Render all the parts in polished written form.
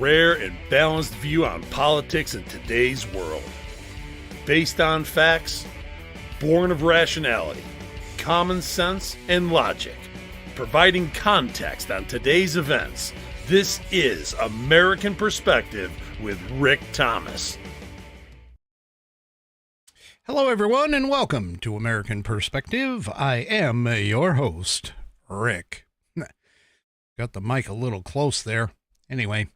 rare and balanced view on politics in today's world. Based on facts, born of rationality, common sense, and logic, providing context on today's events. This is American Perspective with Rick Thomas. Hello, everyone, and welcome to American Perspective. I am your host, Rick. Got the mic a little close there. Anyway,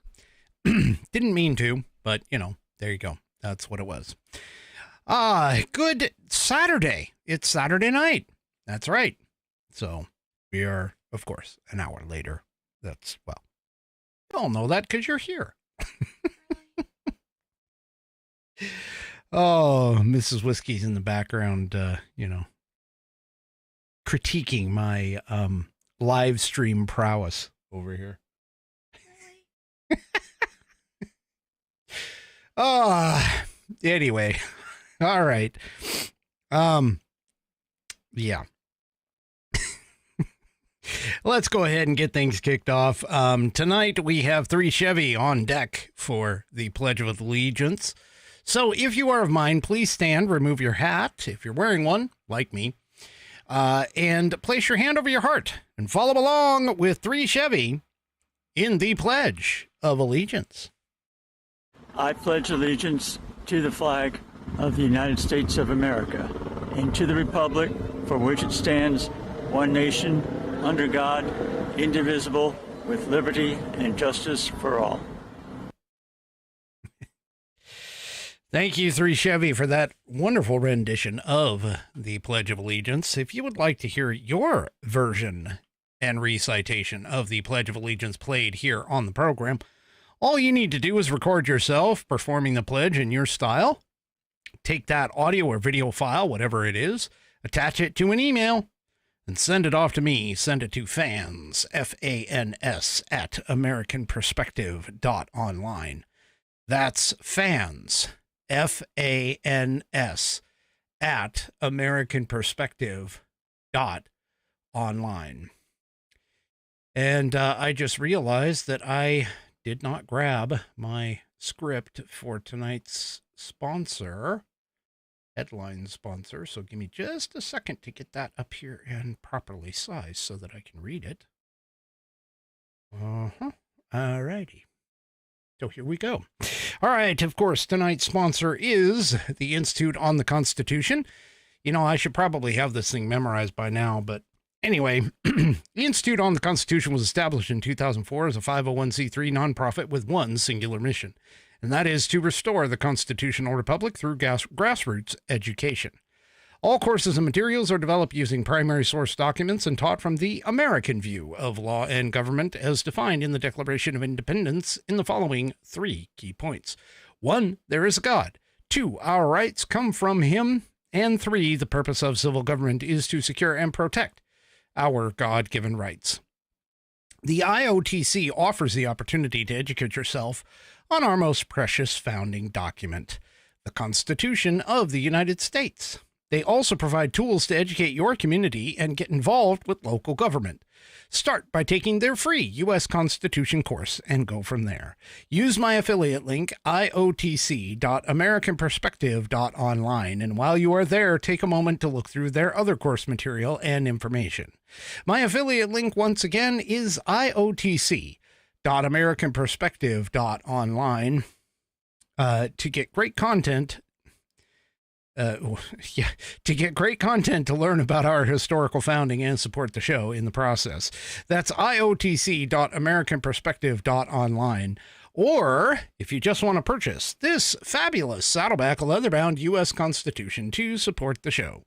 didn't mean to, but, there you go. That's what it was. Good Saturday. It's Saturday night. That's right. So we are, of course, an hour later. You all know that because you're here. Oh, Mrs. Whiskey's in the background, critiquing my live stream prowess over here. Anyway. All right. Yeah. Let's go ahead and get things kicked off. Tonight we have 3 Chevy on deck for the Pledge of Allegiance. So if you are of mine, please stand, remove your hat, if you're wearing one, like me, and place your hand over your heart and follow along with 3 Chevy in the Pledge of Allegiance. I pledge allegiance to the flag of the United States of America and to the republic for which it stands, one nation, under God, indivisible, with liberty and justice for all. Thank you, 3 Chevy, for that wonderful rendition of the Pledge of Allegiance. If you would like to hear your version and recitation of the Pledge of Allegiance played here on the program, all you need to do is record yourself performing the pledge in your style. Take that audio or video file, whatever it is, attach it to an email, and send it off to me. Send it to fans, F-A-N-S, at americanperspective.online. That's fans, F-A-N-S, at americanperspective.online. And I just realized that I did not grab my script for tonight's sponsor, headline sponsor. So give me just a second to get that up here and properly sized so that I can read it. All righty. So here we go. All right. Of course, tonight's sponsor is the Institute on the Constitution. I should probably have this thing memorized by now, but anyway, the Institute on the Constitution was established in 2004 as a 501c3 nonprofit with one singular mission, and that is to restore the constitutional republic through grassroots education. All courses and materials are developed using primary source documents and taught from the American view of law and government as defined in the Declaration of Independence in the following 3 key points. 1, there is a God. 2, our rights come from him. And 3, the purpose of civil government is to secure and protect our God-given rights. The IOTC offers the opportunity to educate yourself on our most precious founding document, the Constitution of the United States. They also provide tools to educate your community and get involved with local government. Start by taking their free U.S. Constitution course and go from there. Use my affiliate link, iotc.americanperspective.online, and while you are there, take a moment to look through their other course material and information. My affiliate link, once again, is iotc.americanperspective.online to get great content. To get great content to learn about our historical founding and support the show in the process. That's iotc.americanperspective.online. Or if you just want to purchase this fabulous Saddleback leather-bound U.S. Constitution to support the show,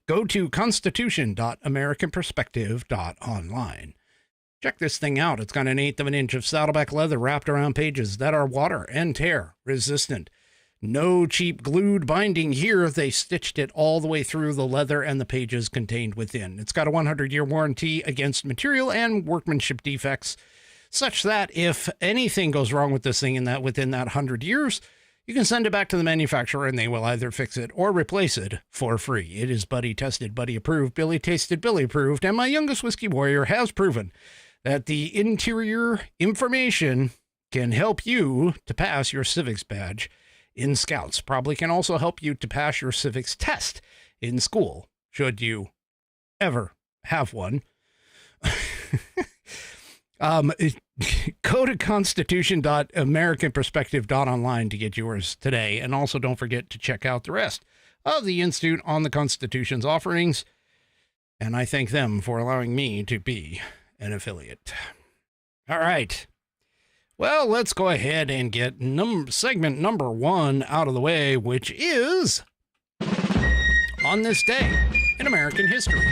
go to constitution.americanperspective.online. Check this thing out. It's got 1/8 of an inch of Saddleback leather wrapped around pages that are water and tear resistant. No cheap glued binding here. They stitched it all the way through the leather and the pages contained within. It's got a 100-year warranty against material and workmanship defects, such that if anything goes wrong with this thing within that 100 years, you can send it back to the manufacturer and they will either fix it or replace it for free. It is buddy tested, buddy approved, Billy tasted, Billy approved, and my youngest whiskey warrior has proven that the interior information can help you to pass your civics badge in Scouts. Probably can also help you to pass your civics test in school, should you ever have one. Go to constitution.americanperspective.online to get yours today. And also don't forget to check out the rest of the Institute on the Constitution's offerings. And I thank them for allowing me to be an affiliate. All right. Well, let's go ahead and get segment number 1 out of the way, which is On This Day in American History.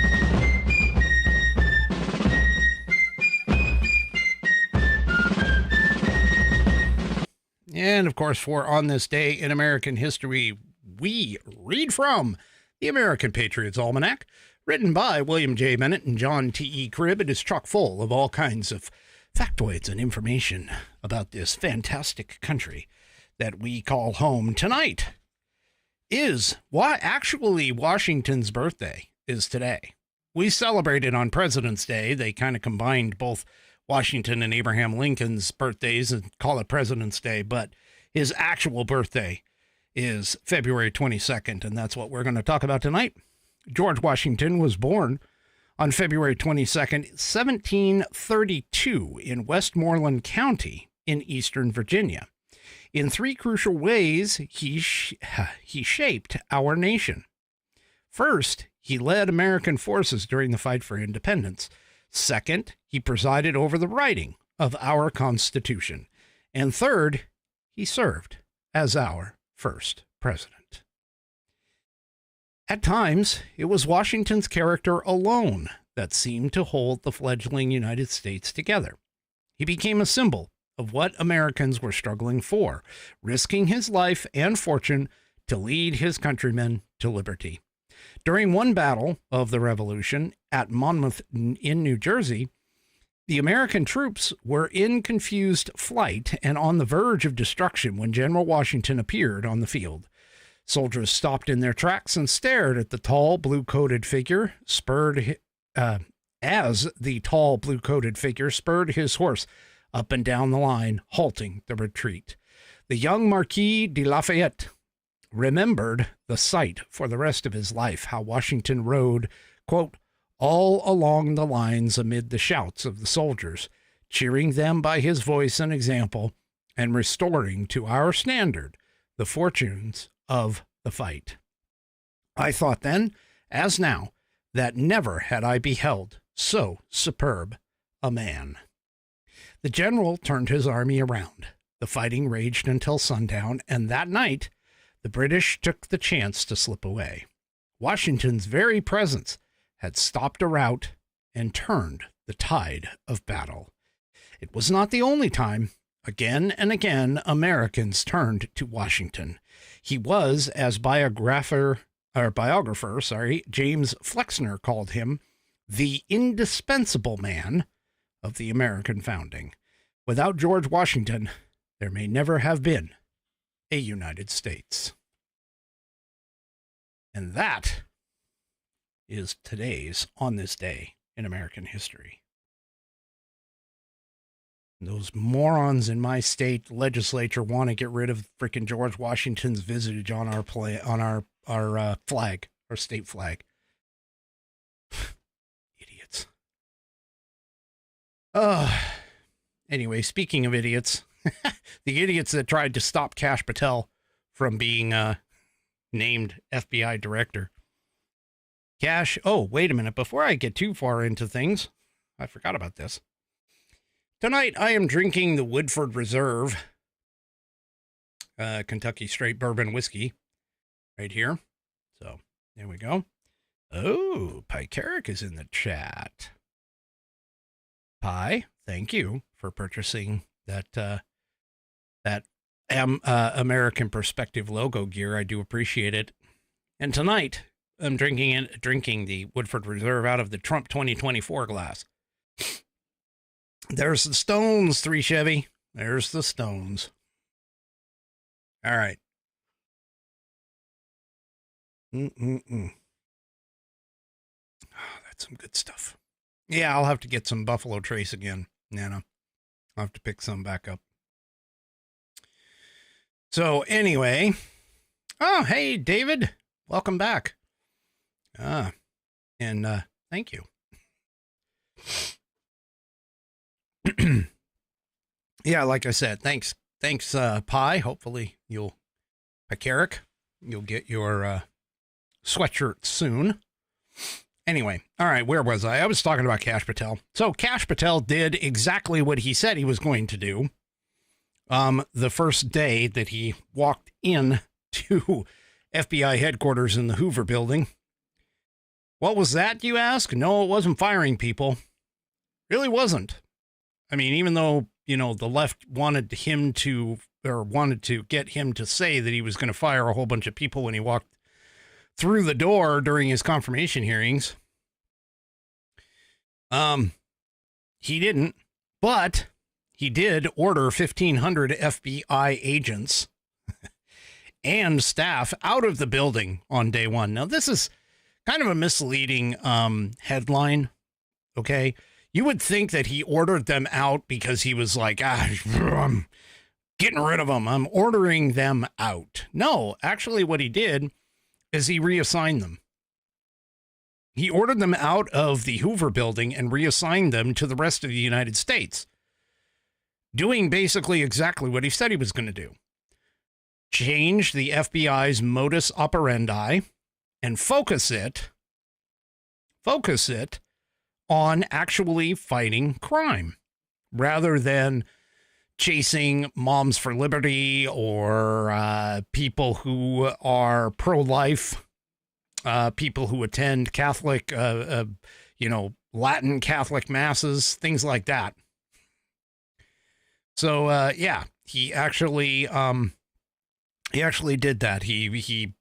And, of course, for On This Day in American History, we read from the American Patriots Almanac, written by William J. Bennett and John T.E. Cribb. It is chock full of all kinds of factoids and information about this fantastic country that we call home. Tonight is actually Washington's birthday is today. We celebrated on President's Day. They kind of combined both Washington and Abraham Lincoln's birthdays and call it President's Day, but his actual birthday is February 22nd, and that's what we're going to talk about tonight. George Washington was born on February 22nd, 1732 in Westmoreland County in eastern Virginia. In 3 crucial ways, he shaped our nation. First, he led American forces during the fight for independence. Second, he presided over the writing of our Constitution. And third, he served as our first president. At times, it was Washington's character alone that seemed to hold the fledgling United States together. He became a symbol of what Americans were struggling for, risking his life and fortune to lead his countrymen to liberty. During one battle of the Revolution at Monmouth in New Jersey, the American troops were in confused flight and on the verge of destruction when General Washington appeared on the field. Soldiers stopped in their tracks and stared at the tall blue-coated figure, spurred his horse up and down the line, halting the retreat. The young Marquis de Lafayette remembered the sight for the rest of his life, how Washington rode, quote, all along the lines amid the shouts of the soldiers, cheering them by his voice and example, and restoring to our standard the fortunes of the fight. I thought then, as now, that never had I beheld so superb a man. The general turned his army around. The fighting raged until sundown, and that night, the British took the chance to slip away. Washington's very presence had stopped a rout and turned the tide of battle. It was not the only time. Again and again, Americans turned to Washington. He was, as biographer James Flexner called him, the indispensable man of the American founding. Without George Washington, there may never have been a United States. And that is today's On This Day in American History. Those morons in my state legislature want to get rid of freaking George Washington's visage on our flag, our state flag. Idiots. Anyway, speaking of idiots, the idiots that tried to stop Kash Patel from being named FBI director. Kash, oh, wait a minute. Before I get too far into things, I forgot about this. Tonight, I am drinking the Woodford Reserve Kentucky Straight Bourbon Whiskey right here. So, there we go. Oh, Pi Carrick is in the chat. Pi, thank you for purchasing that American Perspective logo gear. I do appreciate it. And tonight, I'm drinking the Woodford Reserve out of the Trump 2024 glass. There's the Stones, 3 Chevy. There's the Stones. All right. Oh, that's some good stuff. Yeah, I'll have to get some Buffalo Trace again, Nana. I'll have to pick some back up. So anyway, oh, hey, David, welcome back. And thank you. Yeah, like I said, thanks, Pi. Hopefully you'll get your sweatshirt soon. Anyway, all right, where was I? I was talking about Kash Patel. So Kash Patel did exactly what he said he was going to do. The first day that he walked in to FBI headquarters in the Hoover building. What was that, you ask? No, it wasn't firing people. Really wasn't. I mean, even though, you know, the left wanted to get him to say that he was going to fire a whole bunch of people when he walked through the door during his confirmation hearings. He didn't, but he did order 1,500 FBI agents and staff out of the building on day one. Now, this is kind of a misleading headline, okay? You would think that he ordered them out because he was like, I'm getting rid of them. I'm ordering them out. No, actually what he did is he reassigned them. He ordered them out of the Hoover building and reassigned them to the rest of the United States, doing basically exactly what he said he was going to do. Change the FBI's modus operandi and focus it on actually fighting crime rather than chasing moms for liberty or people who are pro-life, people who attend Catholic, Latin Catholic masses, things like that. So, yeah, he actually did that. He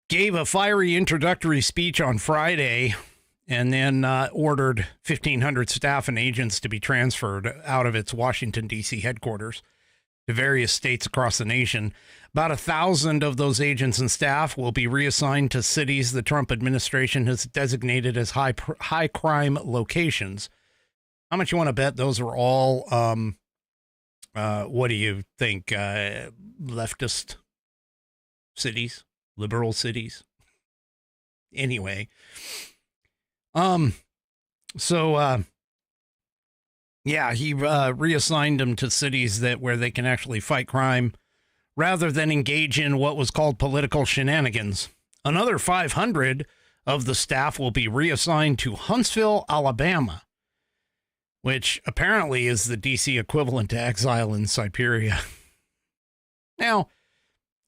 gave a fiery introductory speech on Friday and then ordered 1,500 staff and agents to be transferred out of its Washington, D.C. headquarters to various states across the nation. About 1,000 of those agents and staff will be reassigned to cities the Trump administration has designated as high crime locations. How much you want to bet those are all, what do you think, leftist cities, liberal cities? Anyway. Yeah, he reassigned them to cities where they can actually fight crime rather than engage in what was called political shenanigans. Another 500 of the staff will be reassigned to Huntsville, Alabama, which apparently is the D.C. equivalent to exile in Siberia. Now,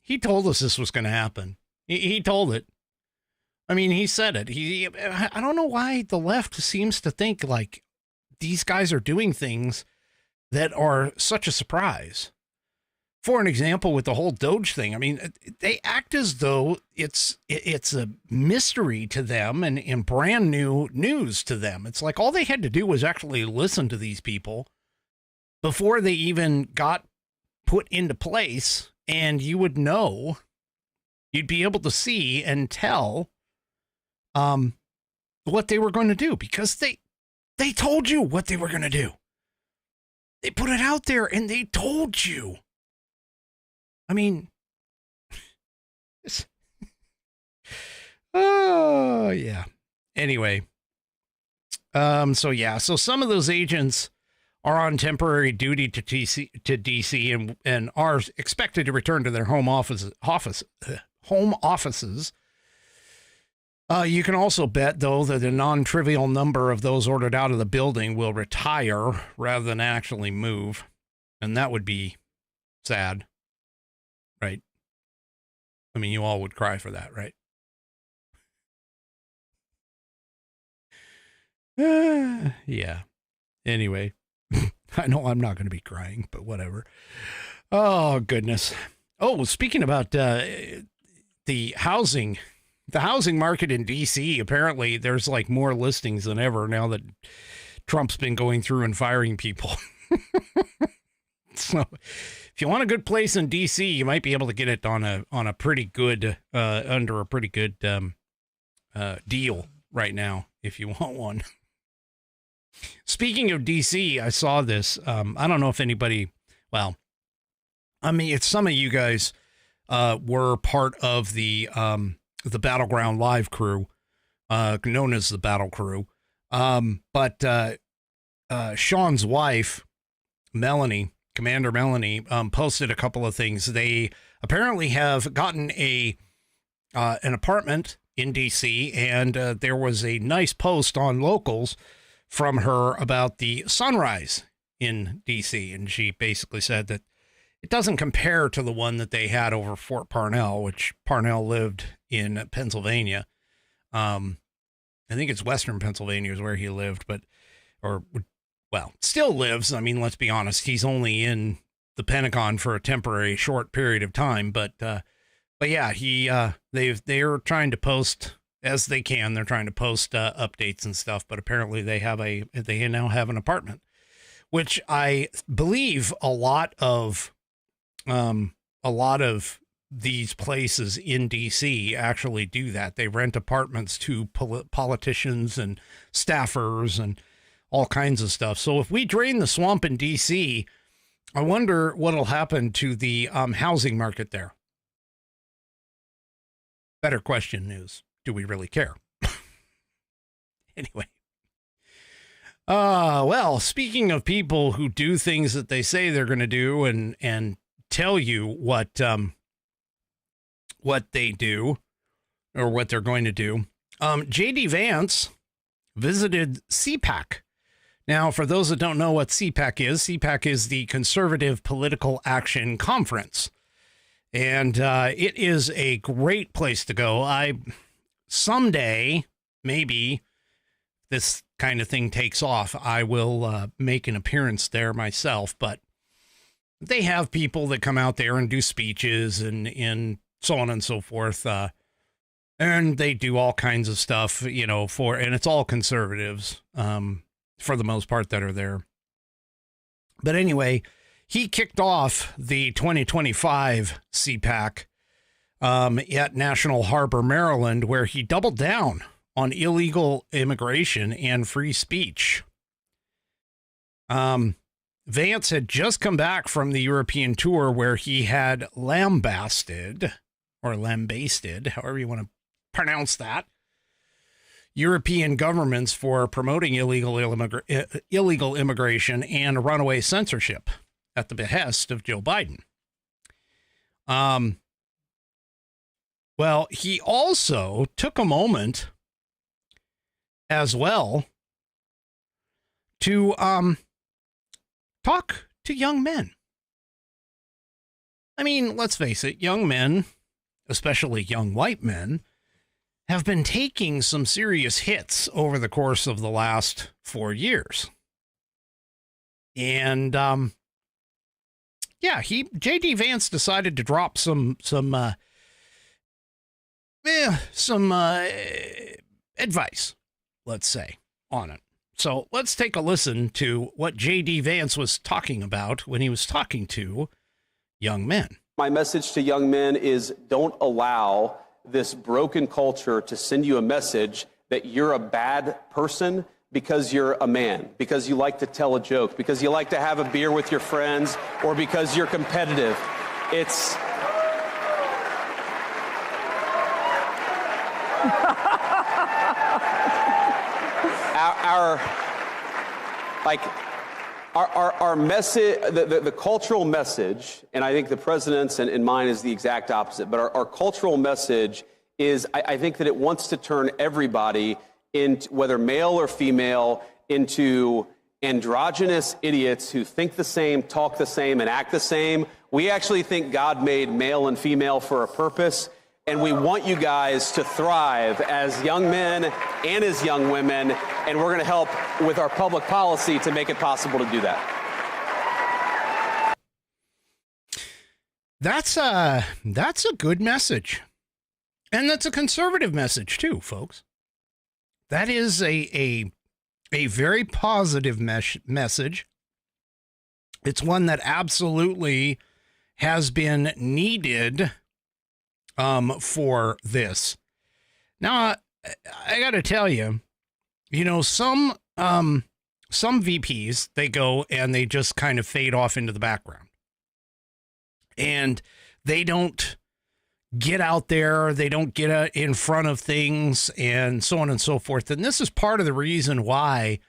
he told us this was going to happen. He told it. I mean, he said it. I don't know why the left seems to think like these guys are doing things that are such a surprise. For an example, with the whole Doge thing, I mean, they act as though it's a mystery to them and brand new news to them. It's like all they had to do was actually listen to these people before they even got put into place, and you would know, you'd be able to see and tell what they were going to do, because they told you what they were going to do. They put it out there and they told you. I mean, oh yeah. Anyway. So some of those agents are on temporary duty to DC and are expected to return to their home offices. You can also bet, though, that a non-trivial number of those ordered out of the building will retire rather than actually move. And that would be sad, right? I mean, you all would cry for that, right? Yeah. Anyway, I know I'm not going to be crying, but whatever. Oh, goodness. Oh, speaking about the housing market in D.C., apparently there's like more listings than ever now that Trump's been going through and firing people. So if you want a good place in D.C., you might be able to get it on a pretty good, under a pretty good deal right now if you want one. Speaking of D.C., I saw this. I don't know if anybody, well, I mean, it's some of you guys were part of the Battleground Live crew, known as the Battle Crew. But Sean's wife, Melanie, Commander Melanie, posted a couple of things. They apparently have gotten an apartment in DC, and there was a nice post on Locals from her about the sunrise in DC, and she basically said that it doesn't compare to the one that they had over Fort Parnell, which Parnell lived in Pennsylvania. I think it's Western Pennsylvania is where he lived, still lives. I mean, let's be honest, he's only in the Pentagon for a temporary short period of time, but yeah, they're trying to post as they can. They're trying to post updates and stuff, but apparently they now have an apartment, which I believe a lot of these places in DC actually do that. They rent apartments to politicians and staffers and all kinds of stuff. So if we drain the swamp in DC, I wonder what'll happen to the housing market there. Better question is, do we really care? Anyway. Well, speaking of people who do things that they say they're going to do and tell you what they do or what they're going to do. J.D. Vance visited CPAC. Now, for those that don't know what CPAC is the Conservative Political Action Conference. And it is a great place to go. Someday, maybe this kind of thing takes off, I will make an appearance there myself. But they have people that come out there and do speeches and so on and so forth. And they do all kinds of stuff, and it's all conservatives for the most part that are there. But anyway, he kicked off the 2025 CPAC at National Harbor, Maryland, where he doubled down on illegal immigration and free speech. Vance had just come back from the European tour where he had lambasted, however you want to pronounce that, European governments for promoting illegal immigration and runaway censorship at the behest of Joe Biden. Well, he also took a moment as well to talk to young men. I mean, let's face it, young men, especially young white men, have been taking some serious hits over the course of the last 4 years. And J.D. Vance decided to drop some advice, let's say, on it. So let's take a listen to what J.D. Vance was talking about when he was talking to young men. My message to young men is don't allow this broken culture to send you a message that you're a bad person because you're a man, because you like to tell a joke, because you like to have a beer with your friends, or because you're competitive. It's... Our message, the cultural message, and I think the president's and mine is the exact opposite, but our cultural message is, I think that it wants to turn everybody, whether male or female, into androgynous idiots who think the same, talk the same, and act the same. We actually think God made male and female for a purpose, and we want you guys to thrive as young men and as young women, and we're going to help with our public policy to make it possible to do that. That's a good message. And that's a conservative message too, folks. That is a very positive message. It's one that absolutely has been needed for this. Now, I got to tell you, some VPs, they go and they just kind of fade off into the background. and they don't get out there, they don't get in front of things, and so on and so forth. And this is part of the reason why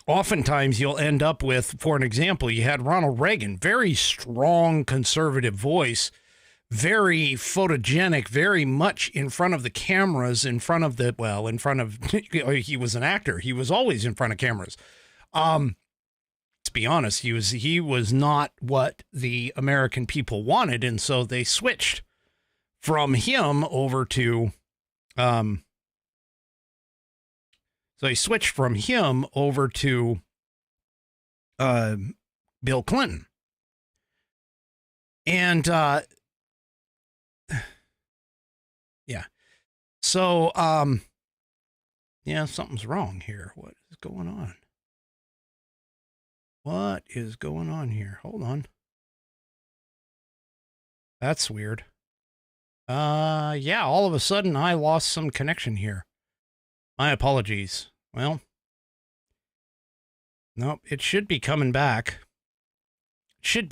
oftentimes you'll end up with, for an example, you had Ronald Reagan, very strong conservative voice, very photogenic, very much in front of the cameras, he was an actor. He was always in front of cameras. Let's be honest, he was not what the American people wanted, and so they switched from him over to Bill Clinton. And yeah. So yeah, something's wrong here. What is going on? What is going on here? Hold on. That's weird. Yeah, all of a sudden I lost some connection here. My apologies. Well, nope, it should be coming back. Should